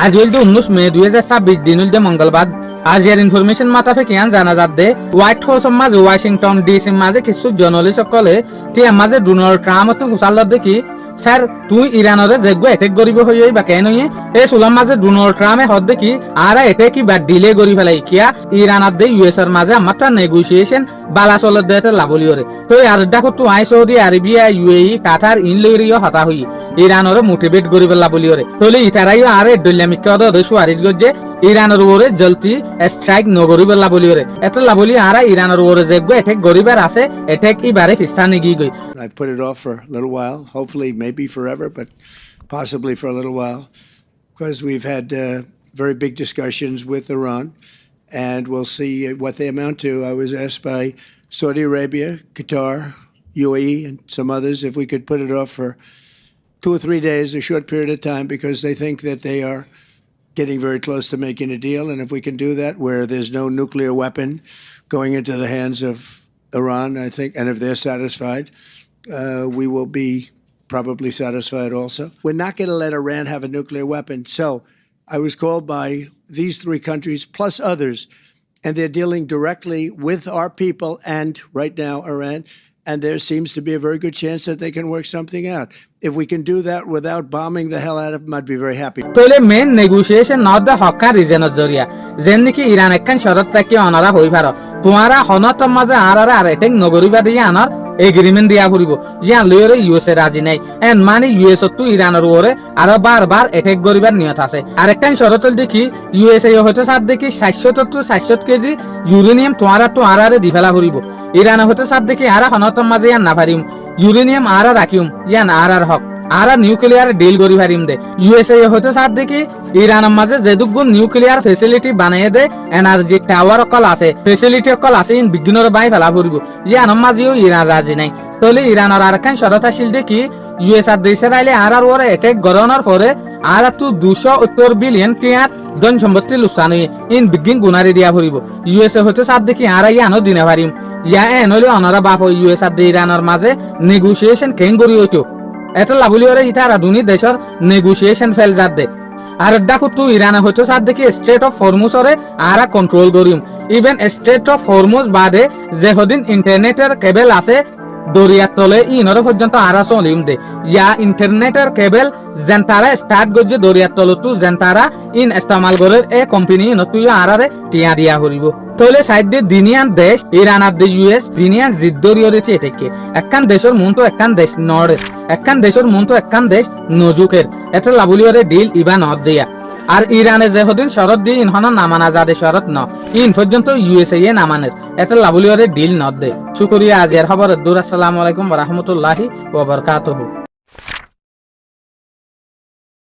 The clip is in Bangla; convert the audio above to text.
আজ হইল 19 মে 2026 দিন হইল মঙ্গলবার। আজ এর ইনফরমেশন মাতাফে কিয়ান জানা যাচ্ছে হোয়াইট হাউস মাঝে ওয়াশিংটন ডিসি মাঝে কিছু জর্নালিস্ট সকলে টিয়া মাঝে ডোনাল্ড ট্রাম্প হুসাল দেখি স্যার তুই ইরানরে যেগো এটেক করিব হই বা কেন নয় এই সুলাম মাঝে ডোনাল্ড ট্রাম্পে হদ দেখি আর এটে কি বা ডিলে করি ফেলাই কিয়া ইরানার দে ইউএস এর মাঝে আমারটা নেগোসিয়েশন বালা চলত দেতে লাভলি ওরে তো আর দেখো তো আই সৌদি আরবিয়া ইউএই কাতার ইন লইরিও হতা হই ইরানরে মোটিভেট করি লাভলি ওরে তলে ইতারাইও আর ডইলামিক কদ সুয়ারিজ গজে ইরানের ওরে জলতি স্ট্রাইক নগরি লাভলি ওরে এত লাভলি আর ইরানের ওরে যেগো এটেক গরিবার আছে এটেক ইবারে ফিস্তানি গি গই I put it off for a little while, hopefully maybe forever, but possibly for a little while, because we've had very big discussions with Iran, and we'll see what they amount to. I was asked by Saudi Arabia, Qatar, UAE, and some others if we could put it off for 2 or 3 days, a short period of time, because they think that they are getting very close to making a deal, and if we can do that where there's no nuclear weapon going into the hands of Iran, I think, and if they're satisfied, we will be probably satisfied also. We're not going to let Iran have a nuclear weapon. So I was called by these 3 countries plus others, and they're dealing directly with our people and right now Iran. And there seems to be a very good chance that they can work something out. If we can do that without bombing the hell out of them, I'd be very happy. তোলে মেন নেগোসিয়েশন নট দ্য হক্কা রিজনের জরিয়া যেন নাকি ইরান একখান শরত থাকি অনারা হই পার তোমারা হনত মাঝে আর এটেক নগরিবা দিয়ে আনার এগ্রিমেন্ট দিয়া ফুরিব ইয়ান লইরে ইউএস এ রাজি নাই এন্ড মানে ইউএস তো ইরানের ওরে আর বারবার এটেক করিবার নিয়ত আছে আর একখান শরত দেখি ইউএস এ হয়তো সাত দেখি 700 কেজি ইউরেনিয়াম তোমারা তো আরারে দিফেলা ফুরিব ইরান হয়তো সাত দেখি আর হনত মাঝে ইয়ান না পারিম ইউরেনিয়াম আর রাখিম ইয়ান আর হক আর নিউক্লিয়ার ডিল করি পারিম দে ইউএসএ হয়তো সাত দেখি ইরানের মাঝে যেদুগু নিউক্লিয়ার ফেসিলিটি বানিয়ে দে এনার্জি টাওয়ার অকল আছে ফেসিলিটি অকল আছে ইন বিজ্ঞানের বাই ফেলা ফুরিব ইয়ানের মাঝেও ইরান রাজি নাই তাহলে ইরানের আর একখান শরত আসিল দেখি ইউএস আর দেশের আইলে আর ওরে এটেক গরনের পরে আর তো 270 বিলিয়ন টিয়ার ধন সম্পত্তি লুসানি ইন বিজ্ঞান গুনারি দিয়া ফুরিব ইউএসএ হয়তো সাত দেখি আর ইয়ানো দিনে পারিম ইয়া এন হলে অনারা বাপ ইউএস আর ইরানের মাঝে নেগোসিয়েশন কেন করি হইতো এটা লাভলি ওরে ইতারা দুনি দেশের নেগোসিয়েশন ফেল যাত দে আর দেখো তুই ইরানে হয়তো সাত দেখি স্টেট অফ হরমুজ ওরে আর কন্ট্রোল করিম ইভেন স্টেট অফ হরমুজ বাদে যে হদিন ইন্টারনেটের কেবল আছে দরিয়ার তলে ইনর পর্যন্ত আর চলিম দে ইয়া ইন্টারনেটের কেবল যেন তারা স্টার্ট করছে দরিয়ার তলতো যেন তারা ইন ইস্তেমাল করে এ কোম্পানি নতুন আরারে টিয়া দিয়া করিব তলে সাইড দিয়ে দিনিয়ান দেশ ইরান আর ইউএস দিনিয়ান জিদ্দরিও রেছে এটাকে একখান দেশের মন তো একখান দেশ নড়ে একখান দেশের মন তো একখান দেশ নজুকের এটা লাভলিওরে ডিল ইবা নদ দিয়া আর ইরানে যে হদিন শরত দিয়ে ইনহন নামানা যাদের শরত ন ইন পর্যন্ত ইউএসএ নামানের এটা লাভলিওরে ডিল নদ দে শুকরিয়া আজের খবর দূর আসসালামু আলাইকুম ওয়া রাহমাতুল্লাহি ওয়া বারাকাতুহু।